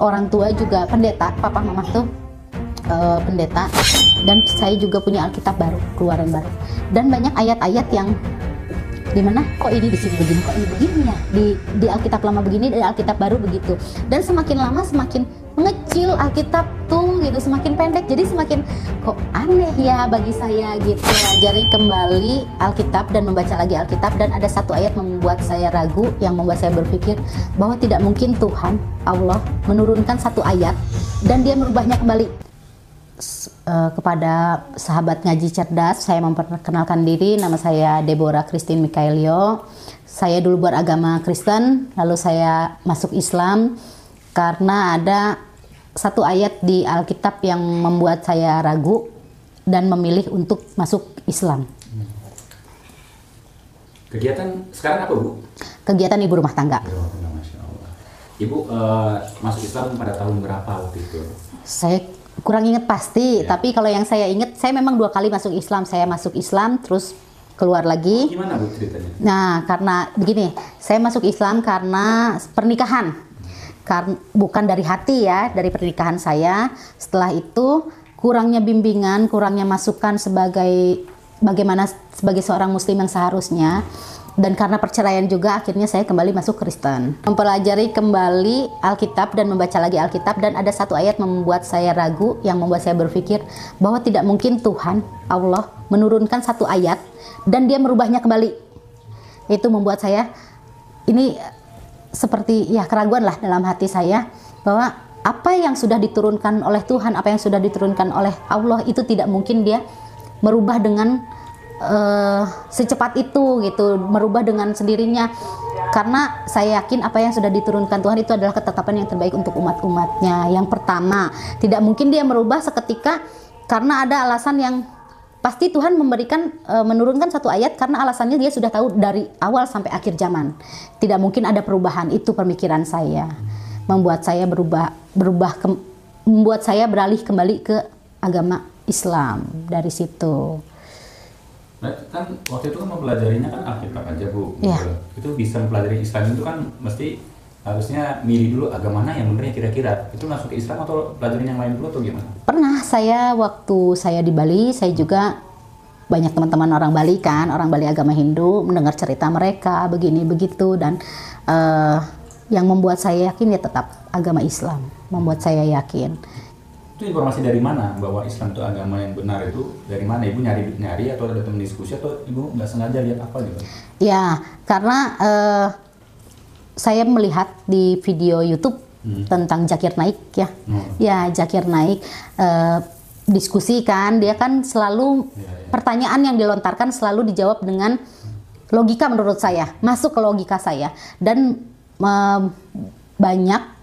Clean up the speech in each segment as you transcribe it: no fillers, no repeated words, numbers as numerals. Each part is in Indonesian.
orang tua juga pendeta, papa mama tuh pendeta, dan saya juga punya Alkitab baru, keluaran baru, dan banyak ayat-ayat yang dimana kok ini di sini begini, kok ini begini ya, di Alkitab lama begini, di Alkitab baru begitu, dan semakin lama semakin mengecil Alkitab tuh gitu, semakin pendek, jadi semakin kok aneh ya bagi saya gitu. Pelajari kembali Alkitab dan membaca lagi Alkitab, dan ada satu ayat membuat saya ragu, yang membuat saya berpikir bahwa tidak mungkin Tuhan Allah menurunkan satu ayat dan dia merubahnya kembali. Kepada sahabat ngaji cerdas, saya memperkenalkan diri, nama saya Deborah Christine Mikaelio. Saya dulu beragama Kristen, lalu saya masuk Islam karena ada satu ayat di Alkitab yang membuat saya ragu dan memilih untuk masuk Islam. Kegiatan sekarang apa, Bu? Kegiatan ibu rumah tangga. Masya Allah. Ibu masuk Islam pada tahun berapa waktu itu? Saya kurang ingat pasti, tapi kalau yang saya ingat, saya memang 2 kali masuk Islam. Saya masuk Islam terus keluar lagi. Gimana, Bu, ceritanya? Nah, karena begini, saya masuk Islam karena pernikahan, bukan dari hati ya, dari pernikahan saya. Setelah itu kurangnya bimbingan, kurangnya masukan bagaimana sebagai seorang muslim yang seharusnya. Dan karena perceraian juga, akhirnya saya kembali masuk Kristen. Mempelajari kembali Alkitab dan membaca lagi Alkitab, dan ada satu ayat membuat saya ragu, yang membuat saya berpikir bahwa tidak mungkin Tuhan Allah menurunkan satu ayat dan dia merubahnya kembali. Itu membuat saya ini seperti ya keraguan lah dalam hati saya, bahwa apa yang sudah diturunkan oleh Tuhan, apa yang sudah diturunkan oleh Allah, itu tidak mungkin dia merubah dengan secepat itu gitu, merubah dengan sendirinya, karena saya yakin apa yang sudah diturunkan Tuhan itu adalah ketetapan yang terbaik untuk umat-umatnya. Yang pertama, tidak mungkin dia merubah seketika karena ada alasan yang pasti. Tuhan menurunkan satu ayat karena alasannya dia sudah tahu dari awal sampai akhir zaman. Tidak mungkin ada perubahan. Itu pemikiran saya, membuat saya membuat saya beralih kembali ke agama Islam dari situ. Nah, kan waktu itu kan mempelajarinya kan Alkitab aja, Bu. Ya. Itu bisa mempelajari Islam itu kan mesti harusnya milih dulu agama mana yang benernya kira-kira. Itu masuk ke Islam atau pelajarin yang lain dulu atau gimana? Pernah waktu saya di Bali, saya juga banyak teman-teman orang Bali kan, orang Bali agama Hindu, mendengar cerita mereka begini begitu, dan yang membuat saya yakin ya tetap agama Islam, membuat saya yakin. Itu informasi dari mana bahwa Islam itu agama yang benar, itu dari mana? Ibu nyari atau ada teman diskusi, atau ibu nggak sengaja lihat apa gitu? Ya, karena saya melihat di video YouTube tentang Zakir Naik ya. Ya, Zakir Naik diskusi kan, dia kan selalu pertanyaan yang dilontarkan selalu dijawab dengan logika menurut saya, masuk ke logika saya, dan banyak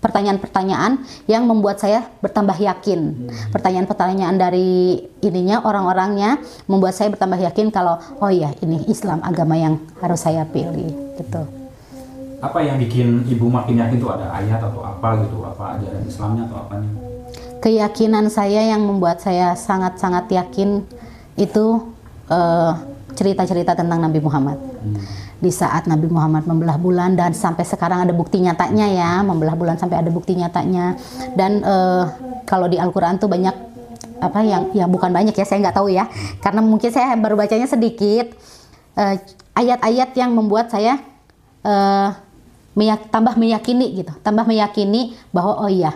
pertanyaan-pertanyaan yang membuat saya bertambah yakin. Pertanyaan-pertanyaan dari orang-orangnya membuat saya bertambah yakin kalau oh iya, ini Islam agama yang harus saya pilih gitu. Apa yang bikin ibu makin yakin tuh, ada ayat atau apa gitu, apa ajaran Islamnya atau apanya? Keyakinan saya yang membuat saya sangat-sangat yakin itu cerita-cerita tentang Nabi Muhammad. Di saat Nabi Muhammad membelah bulan, dan sampai sekarang ada bukti nyatanya ya, membelah bulan sampai ada bukti nyatanya. Dan kalau di Al-Quran tuh banyak apa yang bukan banyak ya, saya nggak tahu ya, karena mungkin saya baru bacanya sedikit, ayat-ayat yang membuat saya tambah meyakini bahwa oh iya,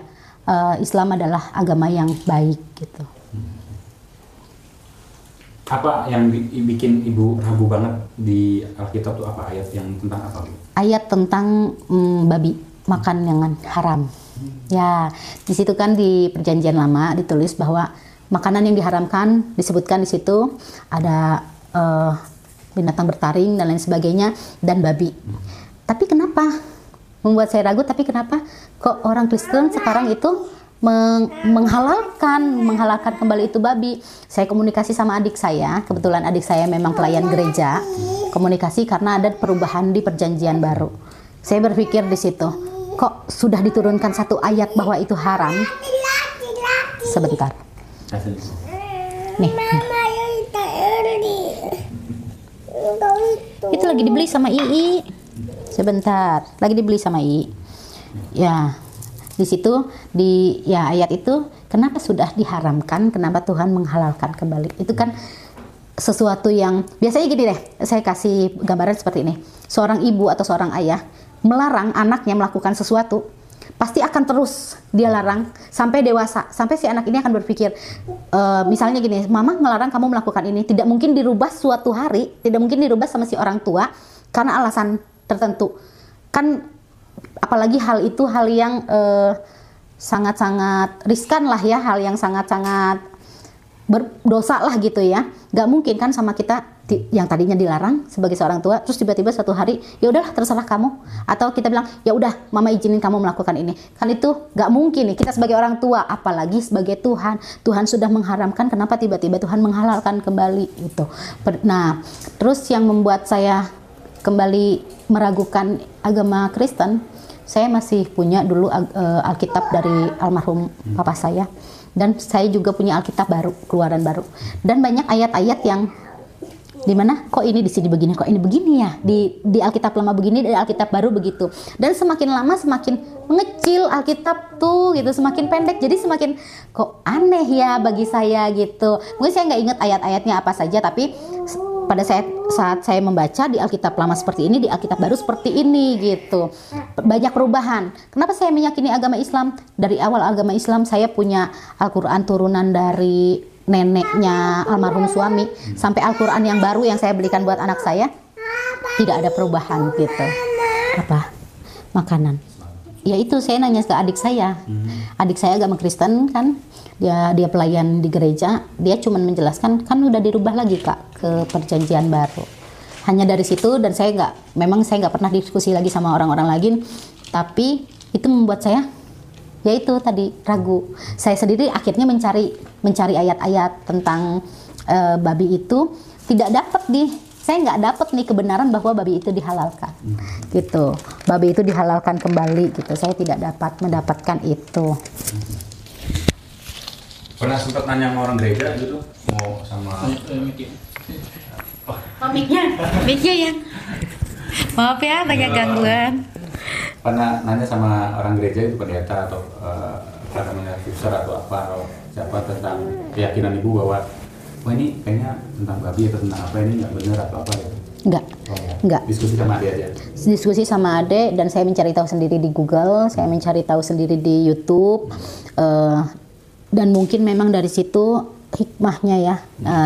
Islam adalah agama yang baik gitu. Apa yang bikin ibu ragu banget di Alkitab tuh, apa ayat yang tentang apa? Ayat tentang babi, makan yang haram. Ya, di situ kan di Perjanjian Lama ditulis bahwa makanan yang diharamkan, disebutkan di situ ada binatang bertaring dan lain sebagainya, dan babi. Tapi kenapa membuat saya ragu? Tapi kenapa kok orang Kristen sekarang itu menghalalkan kembali itu babi? Saya komunikasi sama adik saya, kebetulan adik saya memang pelayan gereja, komunikasi karena ada perubahan di Perjanjian Baru. Saya berpikir di situ, kok sudah diturunkan satu ayat bahwa itu haram? Sebentar. Nih. Itu lagi dibeli sama Ii. Sebentar, lagi dibeli sama Ii. Ya. Di situ di ya ayat itu kenapa sudah diharamkan, kenapa Tuhan menghalalkan kembali. Itu kan sesuatu yang biasanya gini deh, saya kasih gambaran seperti ini. Seorang ibu atau seorang ayah melarang anaknya melakukan sesuatu, pasti akan terus dia larang sampai dewasa, sampai si anak ini akan berpikir, misalnya gini, mama ngelarang kamu melakukan ini, tidak mungkin dirubah suatu hari, tidak mungkin dirubah sama si orang tua karena alasan tertentu. Kan apalagi hal itu hal yang sangat-sangat riskan lah ya, hal yang sangat-sangat berdosa lah gitu ya. Gak mungkin kan sama kita yang tadinya dilarang sebagai seorang tua, terus tiba-tiba suatu hari ya udahlah terserah kamu, atau kita bilang ya udah mama izinin kamu melakukan ini. Kan itu gak mungkin nih kita sebagai orang tua, apalagi sebagai Tuhan. Tuhan sudah mengharamkan, kenapa tiba-tiba Tuhan menghalalkan kembali itu. Nah, terus yang membuat saya kembali meragukan agama Kristen, saya masih punya dulu Alkitab dari almarhum papa saya. Dan saya juga punya Alkitab baru, keluaran baru. Dan banyak ayat-ayat yang dimana kok ini di sini begini, kok ini begini ya. Di Alkitab lama begini, di Alkitab baru begitu. Dan semakin lama semakin mengecil Alkitab tuh gitu, semakin pendek. Jadi semakin kok aneh ya bagi saya gitu. Mungkin saya nggak ingat ayat-ayatnya apa saja, tapi pada saat saya membaca di Alkitab lama seperti ini, di Alkitab baru seperti ini gitu. Banyak perubahan. Kenapa saya meyakini agama Islam? Dari awal agama Islam saya punya Al-Quran turunan dari neneknya almarhum suami, sampai Al-Quran yang baru yang saya belikan buat anak saya, tidak ada perubahan gitu. Apa? Makanan. Ya itu saya nanya ke adik saya. Adik saya agama Kristen kan, dia pelayan di gereja, dia cuma menjelaskan kan udah dirubah lagi Kak ke perjanjian baru. Hanya dari situ, dan memang saya nggak pernah diskusi lagi sama orang-orang lain, tapi itu membuat saya yaitu tadi ragu. Saya sendiri akhirnya mencari ayat-ayat tentang babi itu, tidak dapat saya nggak dapat nih kebenaran bahwa babi itu dihalalkan gitu. Babi itu dihalalkan kembali gitu. Saya tidak dapat mendapatkan itu. Pernah sempat nanya sama orang gereja gitu, mau sama Miknya ya. Maaf ya, banyak gangguan. Pernah nanya sama orang gereja itu, pendeta atau fixer atau apa, atau siapa, tentang keyakinan ibu bahwa wah ini kayaknya tentang babi atau tentang apa, ini nggak benar atau apa gitu? Enggak. Diskusi sama adik aja? Diskusi sama adik, dan saya mencari tahu sendiri di Google, saya mencari tahu sendiri di YouTube, dan mungkin memang dari situ hikmahnya ya,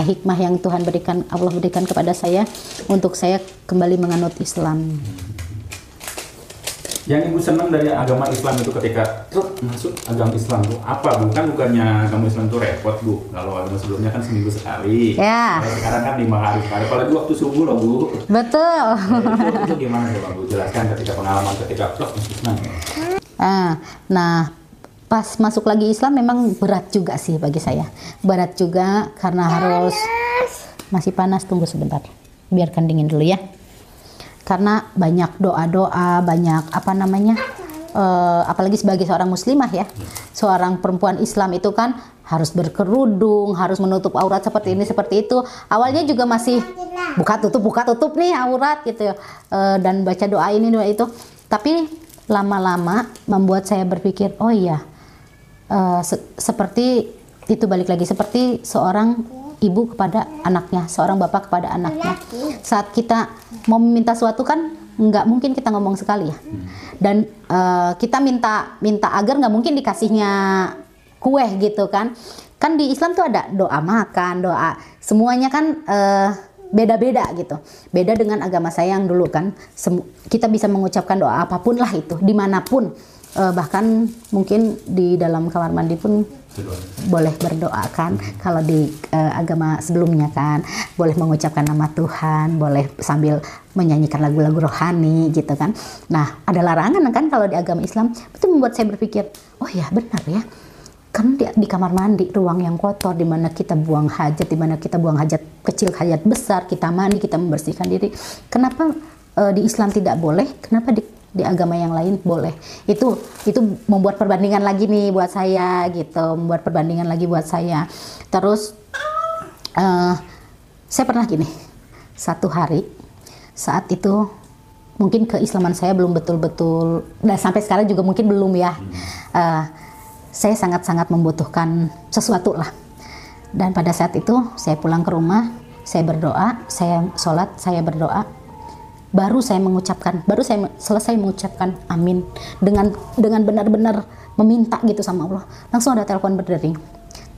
hikmah yang Tuhan berikan, Allah berikan kepada saya untuk saya kembali menganut Islam. Yang ibu senang dari agama Islam itu ketika masuk agama Islam itu apa? Bukannya agama Islam itu repot Bu, kalau agama sebelumnya kan seminggu sekali, sekarang kan 5 hari sekali, apalagi waktu subuh loh Bu. Betul. Itu gimana coba Bu, jelaskan ketika pengalaman ketika masuk Islam. Nah, pas masuk lagi Islam memang berat juga sih bagi saya. Berat juga karena harus, masih panas, tunggu sebentar, biarkan dingin dulu ya. Karena banyak doa-doa, banyak apalagi sebagai seorang muslimah ya, seorang perempuan Islam itu kan harus berkerudung, harus menutup aurat seperti ini seperti itu. Awalnya juga masih buka tutup nih aurat gitu ya, dan baca doa ini doa itu. Tapi lama-lama membuat saya berpikir, oh iya, seperti itu, balik lagi seperti seorang ibu kepada anaknya, seorang bapak kepada anaknya. Saat kita mau meminta sesuatu kan nggak mungkin kita ngomong sekali ya, dan kita minta agar nggak mungkin dikasihnya kue gitu kan. Kan di Islam tuh ada doa makan, doa semuanya kan beda-beda gitu. Beda dengan agama saya yang dulu kan, kita bisa mengucapkan doa apapun lah itu, dimanapun. Bahkan mungkin di dalam kamar mandi pun boleh berdoa kan. Kalau di agama sebelumnya kan boleh mengucapkan nama Tuhan, boleh sambil menyanyikan lagu-lagu rohani gitu kan. Nah, ada larangan kan kalau di agama Islam. Itu membuat saya berpikir, oh ya benar ya, kan di kamar mandi ruang yang kotor, di mana kita buang hajat, di mana kita buang hajat kecil, hajat besar, kita mandi, kita membersihkan diri. Kenapa di Islam tidak boleh? Kenapa di agama yang lain boleh? Itu membuat perbandingan lagi nih buat saya gitu, membuat perbandingan lagi buat saya. Terus saya pernah gini, satu hari saat itu mungkin keislaman saya belum betul-betul, dan sampai sekarang juga mungkin belum ya. Saya sangat-sangat membutuhkan sesuatu lah. Dan pada saat itu saya pulang ke rumah, saya berdoa, saya sholat, saya berdoa. Baru saya selesai mengucapkan amin dengan benar-benar meminta gitu sama Allah. Langsung ada telepon berdering.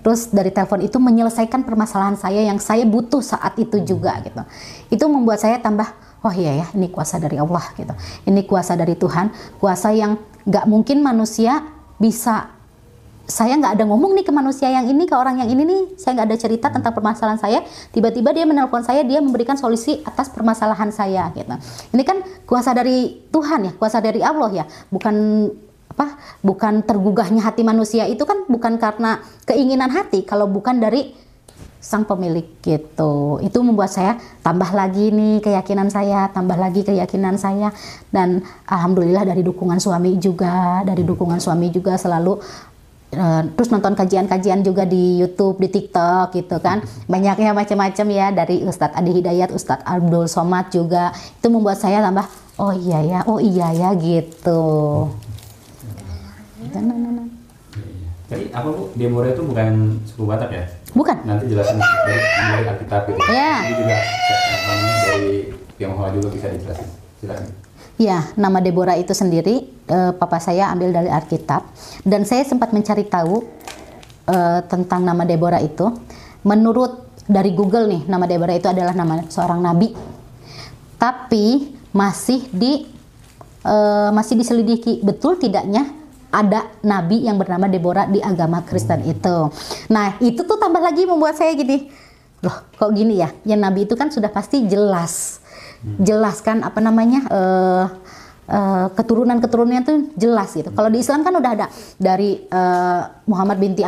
Terus dari telepon itu menyelesaikan permasalahan saya yang saya butuh saat itu juga gitu. Itu membuat saya tambah, oh iya ya, ini kuasa dari Allah gitu. Ini kuasa dari Tuhan, kuasa yang nggak mungkin manusia bisa. Saya nggak ada ngomong nih ke manusia yang ini, ke orang yang ini nih, saya nggak ada cerita tentang permasalahan saya, tiba-tiba dia menelpon saya, dia memberikan solusi atas permasalahan saya gitu. Ini kan kuasa dari Tuhan ya, kuasa dari Allah ya, bukan tergugahnya hati manusia itu kan bukan karena keinginan hati, kalau bukan dari sang pemilik gitu. Itu membuat saya tambah lagi nih keyakinan saya, dan alhamdulillah dari dukungan suami juga selalu. Terus nonton kajian-kajian juga di YouTube, di TikTok gitu kan, banyaknya macam-macam ya, dari Ustadz Adi Hidayat, Ustadz Abdul Somad juga. Itu membuat saya tambah oh iya ya gitu. Jadi apa Bu, Deborah itu bukan suku Batak ya? Bukan. Nanti jelasin dari Alkitab gitu. Ya. Ini juga dari Tionghoa juga bisa dijelasin. Silakan. Ya, nama Deborah itu sendiri papa saya ambil dari Alkitab, dan saya sempat mencari tahu tentang nama Deborah itu. Menurut dari Google nih, nama Deborah itu adalah nama seorang nabi, tapi masih diselidiki betul tidaknya ada nabi yang bernama Deborah di agama Kristen itu. Nah, itu tuh tambah lagi membuat saya gini, loh kok gini ya? Ya nabi itu kan sudah pasti jelas kan keturunan-keturunannya tuh jelas gitu. Kalau di Islam kan udah ada dari Muhammad binti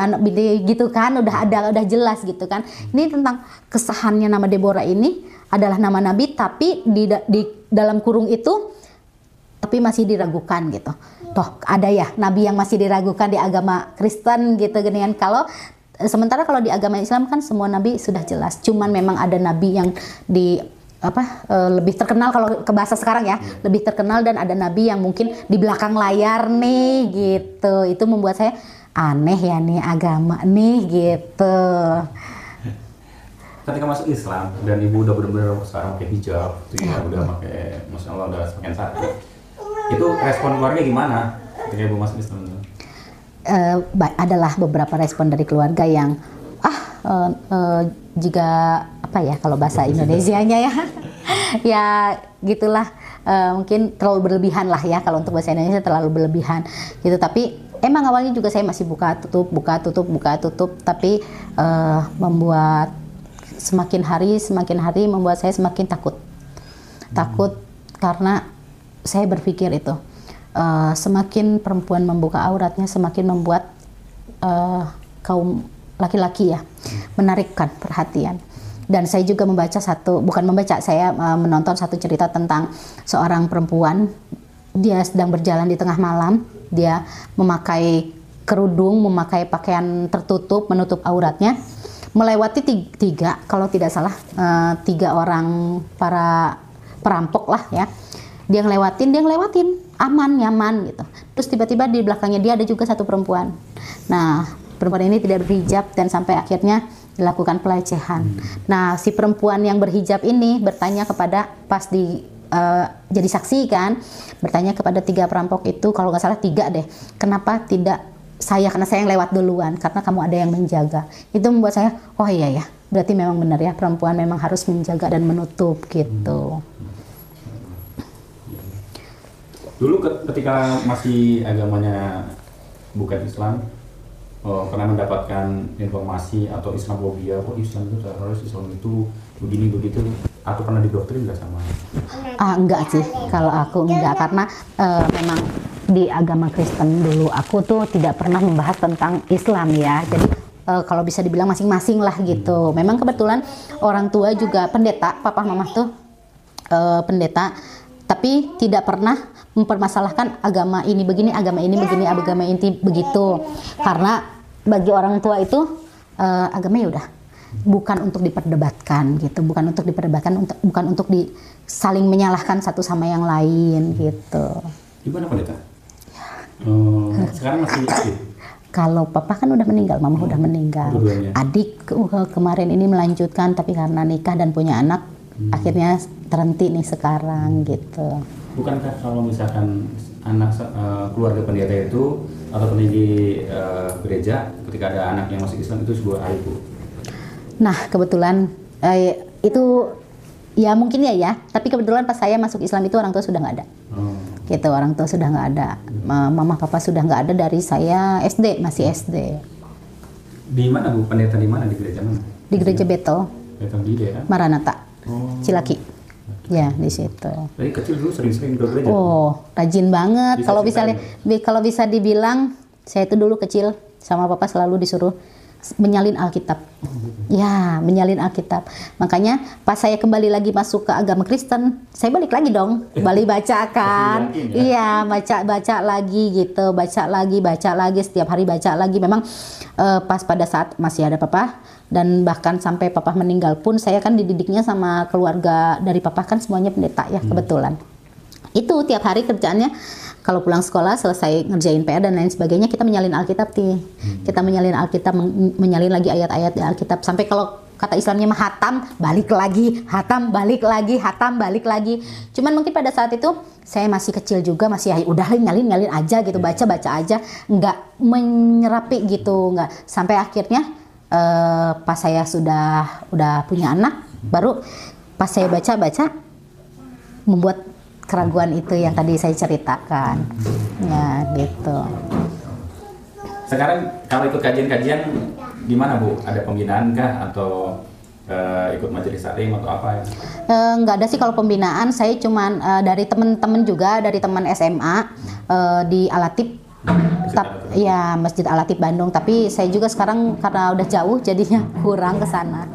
gitu kan, udah jelas gitu kan. Ini tentang kesahannya nama Deborah ini adalah nama nabi, tapi di dalam kurung itu tapi masih diragukan gitu. Toh ada ya nabi yang masih diragukan di agama Kristen gitu kan. Sementara kalau di agama Islam kan semua nabi sudah jelas. Cuman memang ada nabi yang lebih terkenal, kalau ke bahasa sekarang ya, lebih terkenal, dan ada nabi yang mungkin di belakang layar nih gitu. Itu membuat saya aneh ya nih agama nih gitu. Ketika masuk Islam dan ibu udah benar-benar sekarang pakai hijab gitu ya, udah pakai, masya Allah udah semakin satu. Itu respon keluarga gimana ketika ibu masuk Islam? Adalah beberapa respon dari keluarga yang juga kalau bahasa Indonesianya ya ya gitulah, mungkin terlalu berlebihan lah ya, kalau untuk bahasa Indonesia terlalu berlebihan gitu. Tapi emang awalnya juga saya masih buka tutup, tapi membuat semakin hari membuat saya semakin takut karena saya berpikir itu semakin perempuan membuka auratnya semakin membuat kaum laki-laki ya menarikkan perhatian. Dan saya juga saya menonton satu cerita tentang seorang perempuan. Dia sedang berjalan di tengah malam, dia memakai kerudung, memakai pakaian tertutup, menutup auratnya, melewati kalau tidak salah, 3 orang para perampok lah ya. Dia ngelewatin aman, nyaman gitu. Terus tiba-tiba di belakangnya dia ada juga satu perempuan. Nah, perempuan ini tidak berhijab dan sampai akhirnya dilakukan pelecehan. Nah, si perempuan yang berhijab ini bertanya kepada, jadi saksi kan, bertanya kepada 3 perampok itu, kalau nggak salah 3 deh, kenapa tidak saya, karena saya yang lewat duluan, karena kamu ada yang menjaga. Itu membuat saya, oh iya ya, berarti memang benar ya, perempuan memang harus menjaga dan menutup gitu. Dulu ketika masih agamanya bukan Islam, pernah mendapatkan informasi atau Islamofobia, kok Islam itu harus, Islam itu begini begitu, atau pernah didoktrin nggak sama? Enggak sih, kalau aku enggak, karena memang di agama Kristen dulu aku tuh tidak pernah membahas tentang Islam ya. Jadi kalau bisa dibilang masing-masing lah gitu. Memang kebetulan orang tua juga pendeta, papa mama tuh pendeta, tapi tidak pernah mempermasalahkan agama ini begini, agama ini begini, agama ini begitu. Karena bagi orang tua itu agama ya udah bukan untuk diperdebatkan gitu, bukan untuk diperdebatkan, bukan untuk saling menyalahkan satu sama yang lain gitu. Gimana pendeta? Sekarang masih aktif? Kalau papa kan udah meninggal, mama udah meninggal. Adik kemarin ini melanjutkan, tapi karena nikah dan punya anak, akhirnya terhenti nih sekarang gitu. Bukankah kalau misalkan anak keluarga pendeta itu atau pendiri gereja, ketika ada anak yang masuk Islam itu sebuah aib, Bu? Nah, kebetulan itu ya mungkin ya, tapi kebetulan pas saya masuk Islam itu orang tua sudah nggak ada. Gitu, orang tua sudah nggak ada, mama papa sudah nggak ada dari saya SD, masih SD. Di mana, Bu? Pendeta di mana, di gereja mana? Di gereja Betel. Betel di daerah Maranatha, Cilaki. Ya, di situ. Dari kecil dulu sering-sering ke gereja? Oh, rajin banget. Kalau bisa dibilang, saya itu dulu kecil sama papa selalu disuruh menyalin Alkitab. Ya, menyalin Alkitab. Makanya pas saya kembali lagi masuk ke agama Kristen, saya balik lagi dong, balik baca kan. Iya, baca lagi gitu, baca lagi setiap hari baca lagi. Memang pas pada saat masih ada papa dan bahkan sampai papa meninggal pun saya kan dididiknya sama keluarga dari papa kan semuanya pendeta ya, kebetulan. Itu tiap hari kerjaannya kalau pulang sekolah selesai ngerjain PR dan lain sebagainya, kita menyalin Alkitab nih. Kita menyalin Alkitab, menyalin lagi ayat-ayat di Alkitab. Sampai kalau kata Islamnya mah hatam, balik lagi, hatam, balik lagi, hatam, balik lagi. Cuman mungkin pada saat itu saya masih kecil juga, masih ya udah nyalin aja gitu, baca aja, nggak menyerapi gitu, nggak. Sampai akhirnya pas saya udah punya anak, baru pas saya baca membuat keraguan itu yang tadi saya ceritakan. Ya gitu. Sekarang kalau ikut kajian-kajian gimana, Bu? Ada pembinaan kah atau ikut majelis taklim atau apa ya? Nggak ada sih kalau pembinaan, saya cuman dari teman-teman juga, dari teman SMA di Alatip. Ya, Masjid Alatip Bandung, tapi saya juga sekarang karena udah jauh jadinya kurang ke sana.